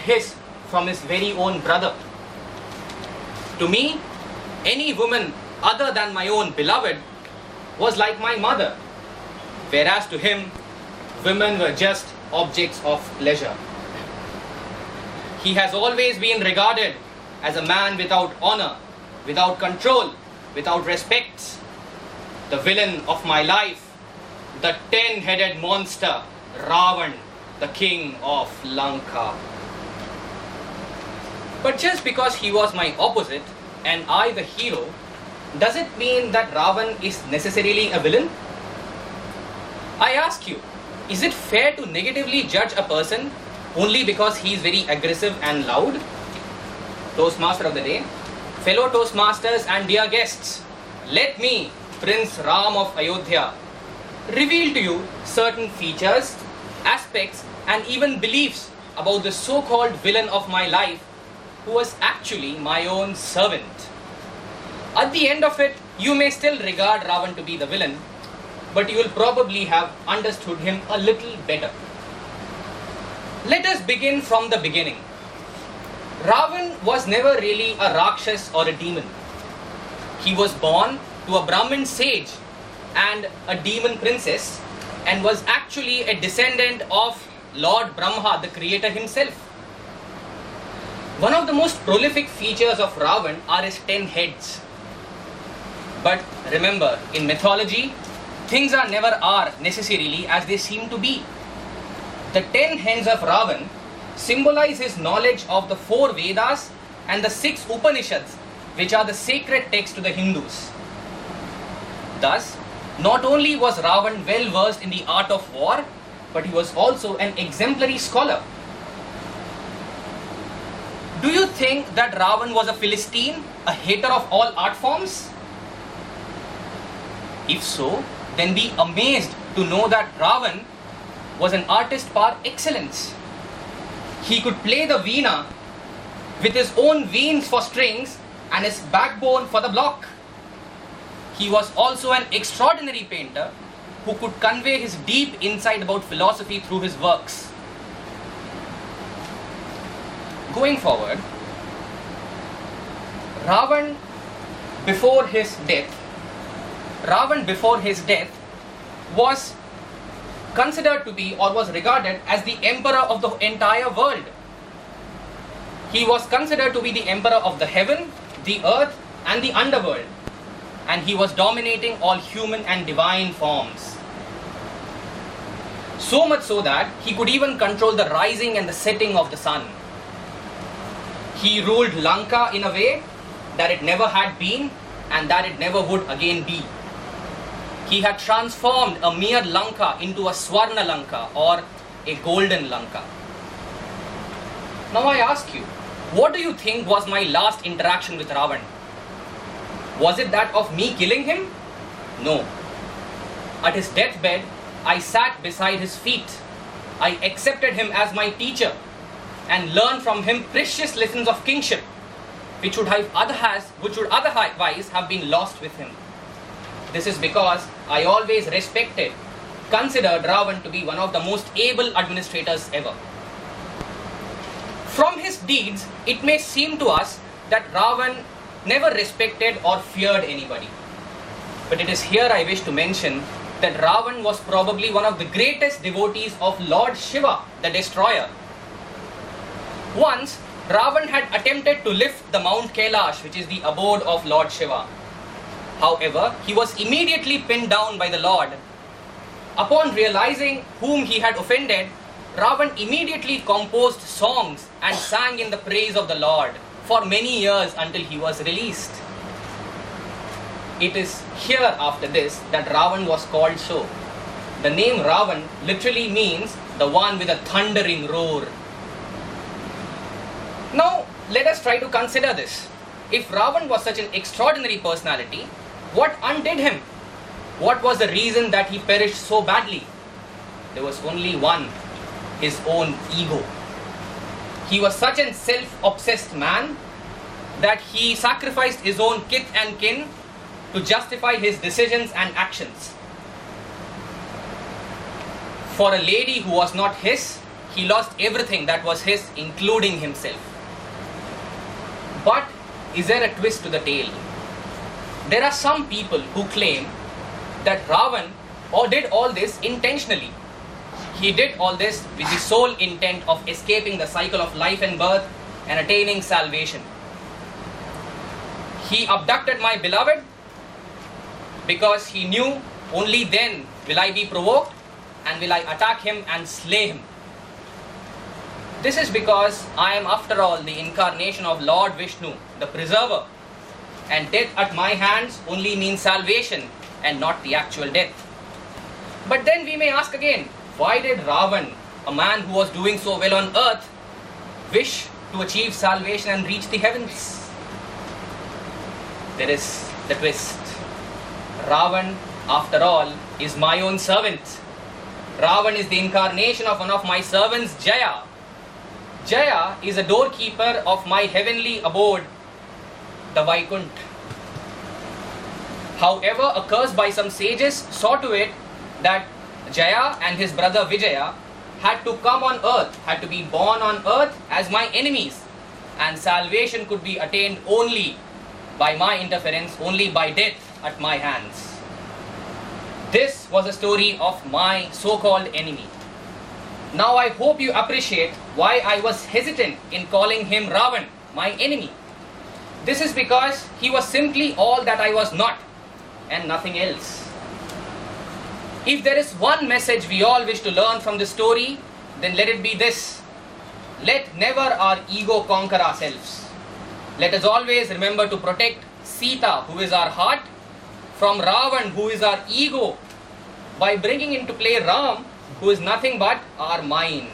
his from his very own brother. To me, any woman other than my own beloved was like my mother, whereas to him, women were just objects of pleasure. He has always been regarded as a man without honor, without control, without respect, the villain of my life, the 10-headed monster, Ravan, the king of Lanka. But just because he was my opposite and I the hero, does it mean that Ravan is necessarily a villain? I ask you, is it fair to negatively judge a person only because he is very aggressive and loud? Toastmaster of the day, fellow Toastmasters and dear guests, let me, Prince Ram of Ayodhya, reveal to you certain features, aspects and even beliefs about the so-called villain of my life, who was actually my own servant. At the end of it, you may still regard Ravan to be the villain, but you will probably have understood him a little better. Let us begin from the beginning. Ravan was never really a Rakshas or a demon. He was born to a Brahmin sage and a demon princess and was actually a descendant of Lord Brahma, the creator himself. One of the most prolific features of Ravan are his 10 heads. But remember, in mythology, things never are necessarily as they seem to be. The 10 heads of Ravan symbolize his knowledge of the 4 Vedas and the 6 Upanishads, which are the sacred texts to the Hindus. Thus, not only was Ravan well versed in the art of war, but he was also an exemplary scholar. Do you think that Ravan was a Philistine, a hater of all art forms? If so, then be amazed to know that Ravan was an artist par excellence. He could play the veena with his own veins for strings and his backbone for the block. He was also an extraordinary painter who could convey his deep insight about philosophy through his works. Going forward, Ravan before his death was considered to be or was regarded as the emperor of the entire world. He was considered to be the emperor of the heaven, the earth and the underworld, and he was dominating all human and divine forms. So much so that he could even control the rising and the setting of the sun. He ruled Lanka in a way that it never had been and that it never would again be. He had transformed a mere Lanka into a Swarna Lanka or a golden Lanka. Now I ask you, what do you think was my last interaction with Ravan? Was it that of me killing him? No. At his deathbed, I sat beside his feet. I accepted him as my teacher and learned from him precious lessons of kingship, which would otherwise have been lost with him. This is because I always considered Ravan to be one of the most able administrators ever. From his deeds, it may seem to us that Ravan never respected or feared anybody. But it is here I wish to mention that Ravan was probably one of the greatest devotees of Lord Shiva, the destroyer. Once, Ravan had attempted to lift the Mount Kailash, which is the abode of Lord Shiva. However, he was immediately pinned down by the Lord. Upon realizing whom he had offended, Ravan immediately composed songs and sang in the praise of the Lord for many years until he was released. It is here after this that Ravan was called so. The name Ravan literally means the one with a thundering roar. Now, let us try to consider this. If Ravan was such an extraordinary personality, what undid him? What was the reason that he perished so badly? There was only one, his own ego. He was such a self-obsessed man that he sacrificed his own kith and kin to justify his decisions and actions. For a lady who was not his, he lost everything that was his, including himself. But is there a twist to the tale? There are some people who claim that Ravan did all this intentionally. He did all this with the sole intent of escaping the cycle of life and birth and attaining salvation. He abducted my beloved because he knew only then will I be provoked and will I attack him and slay him. This is because I am after all the incarnation of Lord Vishnu, the preserver, and death at my hands only means salvation and not the actual death. But then we may ask again, why did Ravan, a man who was doing so well on earth, wish to achieve salvation and reach the heavens? There is the twist. Ravan, after all, is my own servant. Ravan is the incarnation of one of my servants, Jaya. Jaya is a doorkeeper of my heavenly abode, the Vaikunt. However, a curse by some sages saw to it that Jaya and his brother Vijaya had to come on earth, had to be born on earth as my enemies, and salvation could be attained only by my interference, only by death at my hands. This was a story of my so-called enemy. Now I hope you appreciate why I was hesitant in calling him Ravan, my enemy. This is because he was simply all that I was not, and nothing else. If there is one message we all wish to learn from this story, then let it be this: let never our ego conquer ourselves. Let us always remember to protect Sita, who is our heart, from Ravan, who is our ego, by bringing into play Ram, who is nothing but our mind.